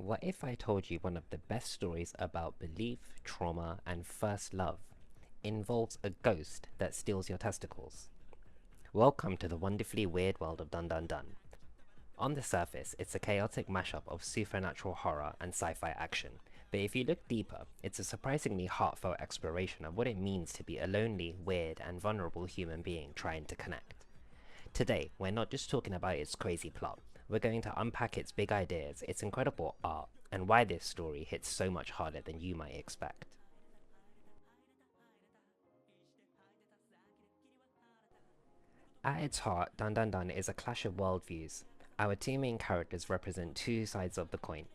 What if I told you one of the best stories about belief, trauma, and first love involves a ghost that steals your testicles? Welcome to the wonderfully weird world of Dandadan. On the surface, it's a chaotic mashup of supernatural horror and sci-fi action, but if you look deeper, it's a surprisingly heartfelt exploration of what it means to be a lonely, weird, and vulnerable human being trying to connect. Today, we're not just talking about its crazy plot, we're going to unpack its big ideas, its incredible art, and why this story hits so much harder than you might expect. At its heart, Dandadan is a clash of worldviews. Our two main characters represent two sides of the coin.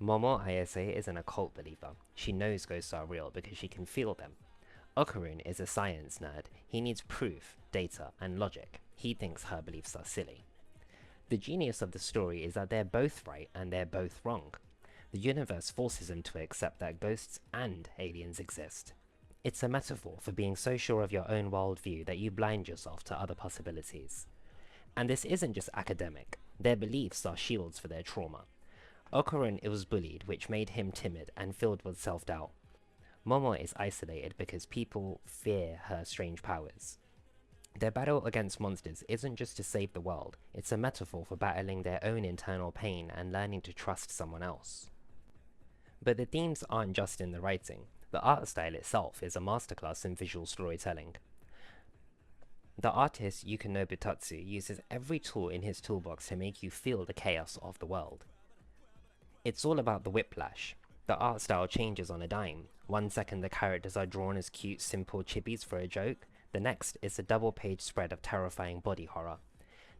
Momo Ayase is an occult believer. She knows ghosts are real because she can feel them. Okarun is a science nerd. He needs proof, data, and logic. He thinks her beliefs are silly. The genius of the story is that they're both right and they're both wrong. The universe forces him to accept that ghosts and aliens exist. It's a metaphor for being so sure of your own worldview that you blind yourself to other possibilities. And this isn't just academic. Their beliefs are shields for their trauma. Okarun was bullied, which made him timid and filled with self-doubt. Momo is isolated because people fear her strange powers. Their battle against monsters isn't just to save the world, it's a metaphor for battling their own internal pain and learning to trust someone else. But the themes aren't just in the writing. The art style itself is a masterclass in visual storytelling. The artist Yukinobu Tatsu uses every tool in his toolbox to make you feel the chaos of the world. It's all about the whiplash. The art style changes on a dime. 1 second the characters are drawn as cute, simple chippies for a joke. The next is a double-page spread of terrifying body horror.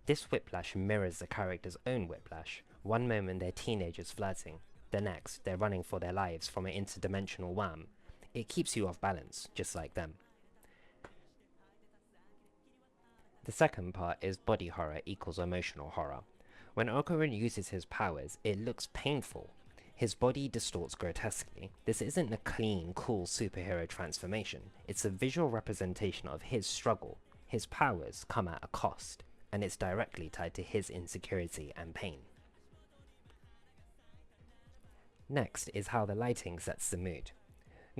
This whiplash mirrors the character's own whiplash. One moment they're teenagers flirting. The next, they're running for their lives from an interdimensional wham. It keeps you off balance, just like them. The second part is body horror equals emotional horror. When Okarun uses his powers, it looks painful. His body distorts grotesquely. This isn't a clean, cool superhero transformation. It's a visual representation of his struggle. His powers come at a cost, and it's directly tied to his insecurity and pain. Next is how the lighting sets the mood.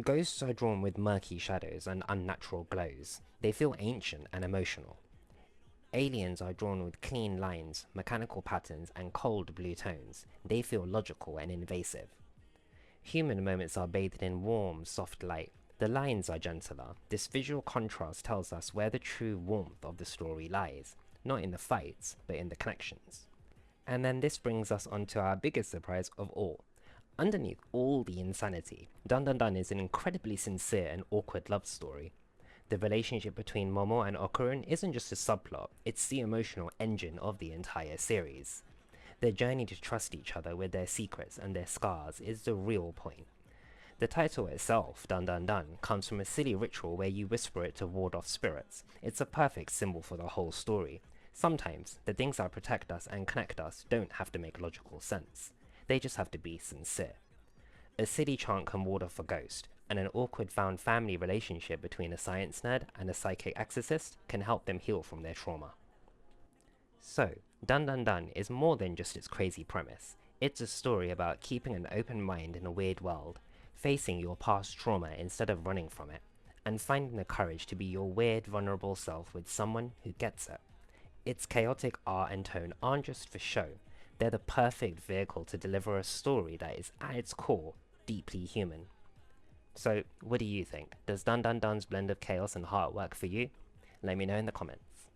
Ghosts are drawn with murky shadows and unnatural glows. They feel ancient and emotional. Aliens are drawn with clean lines, mechanical patterns, and cold blue tones. They feel logical and invasive. Human moments are bathed in warm, soft light. The lines are gentler. This visual contrast tells us where the true warmth of the story lies, not in the fights, but in the connections. And then this brings us on to our biggest surprise of all. Underneath all the insanity, Dandadan is an incredibly sincere and awkward love story. The relationship between Momo and Okarun isn't just a subplot, it's the emotional engine of the entire series. Their journey to trust each other with their secrets and their scars is the real point. The title itself, Dandadan, comes from a silly ritual where you whisper it to ward off spirits. It's a perfect symbol for the whole story. Sometimes, the things that protect us and connect us don't have to make logical sense. They just have to be sincere. A silly chant can ward off a ghost, and an awkward found family relationship between a science nerd and a psychic exorcist can help them heal from their trauma. So, Dandadan is more than just its crazy premise. It's a story about keeping an open mind in a weird world, facing your past trauma instead of running from it, and finding the courage to be your weird, vulnerable self with someone who gets it. Its chaotic art and tone aren't just for show, they're the perfect vehicle to deliver a story that is, at its core, deeply human. So, what do you think? Does Dandadan's blend of chaos and heart work for you? Let me know in the comments.